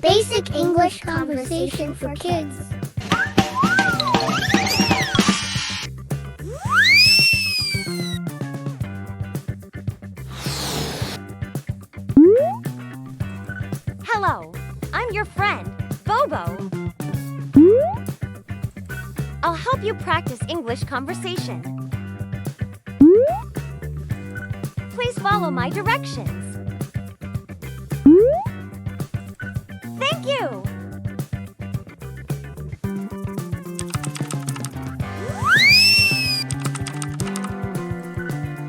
Basic English conversation for kids. Hello, I'm your friend, Bobo. I'll help you practice English conversation. Please follow my directions. Thank you!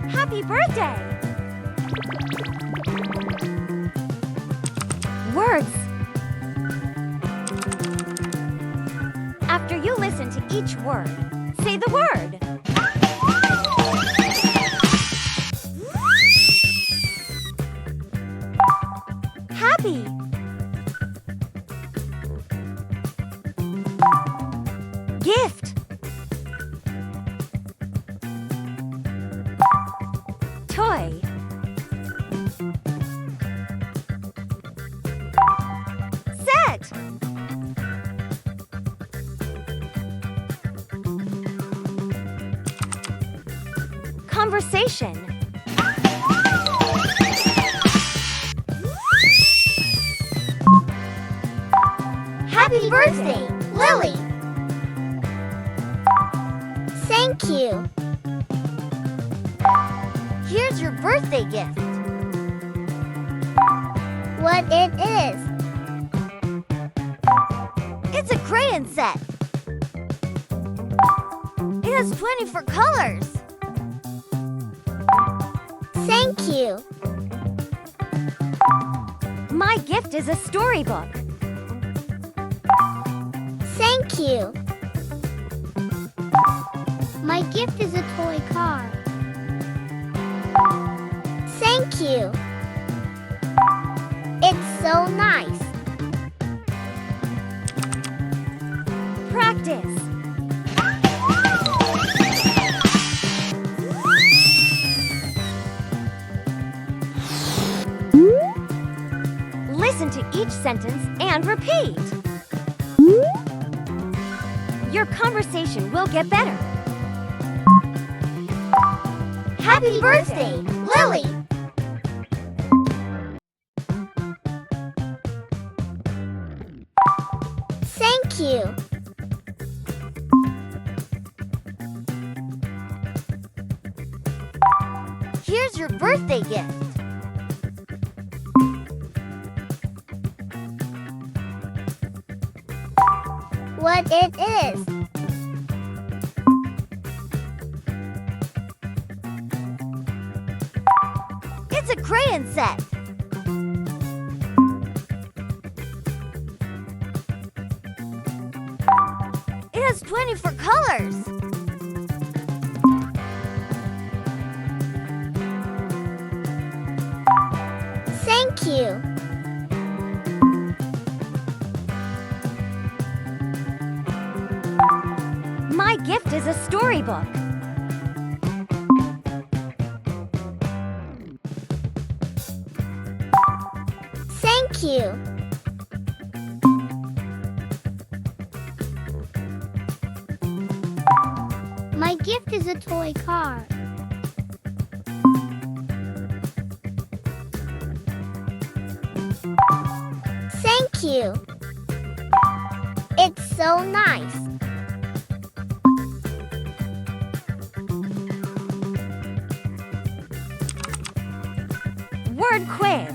Happy birthday! Words. After you listen to each word, say the word. Happy. Gift. Toy. Set. Conversation. Happy birthday, Lily! Thank you. Here's your birthday gift. What it is? It's a crayon set. It has 24 colors. Thank you. My gift is a storybook. Thank you. My gift is a toy car. Thank you. It's so nice. Practice. Listen to each sentence and repeat. Your conversation will get better. Happy birthday, Lily! Thank you. Here's your birthday gift. What it is? It's a crayon set. It has 24 colors. Thank you. My gift is a storybook. Thank you. My gift is a toy car. Thank you. It's so nice. Word quiz.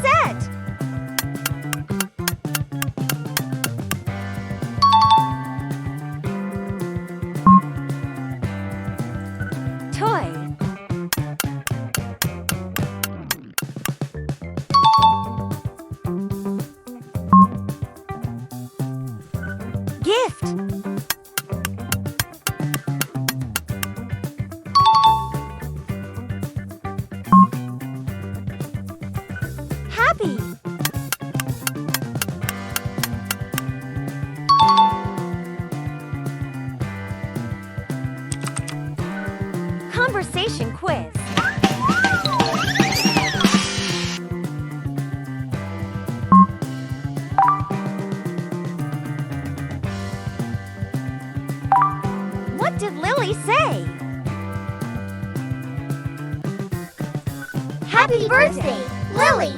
Set. Toy. Gift. Happy. Lily say? Happy birthday, Lily!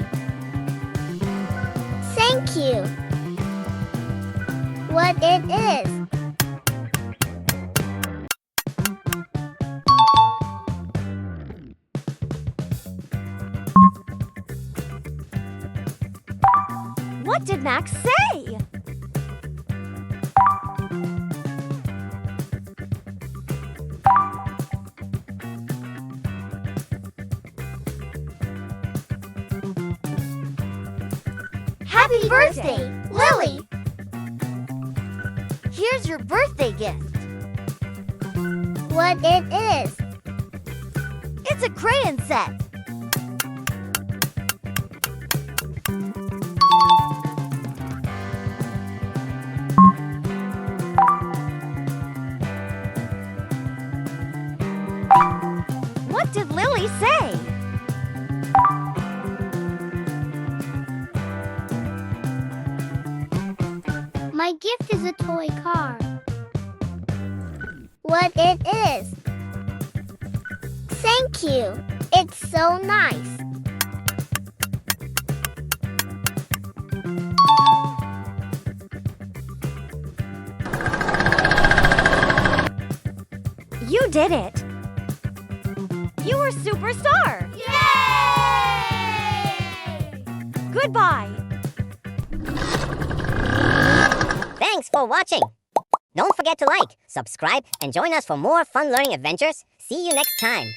Thank you. What it is? What did Max say? Happy birthday, Lily! Here's your birthday gift. What it is? It's a crayon set. What did Lily say? My gift is a toy car. What it is? Thank you. It's so nice. You did it. You were superstar. Yay! Goodbye. Thanks for watching. Don't forget to like, subscribe, and join us for more fun learning adventures. See you next time.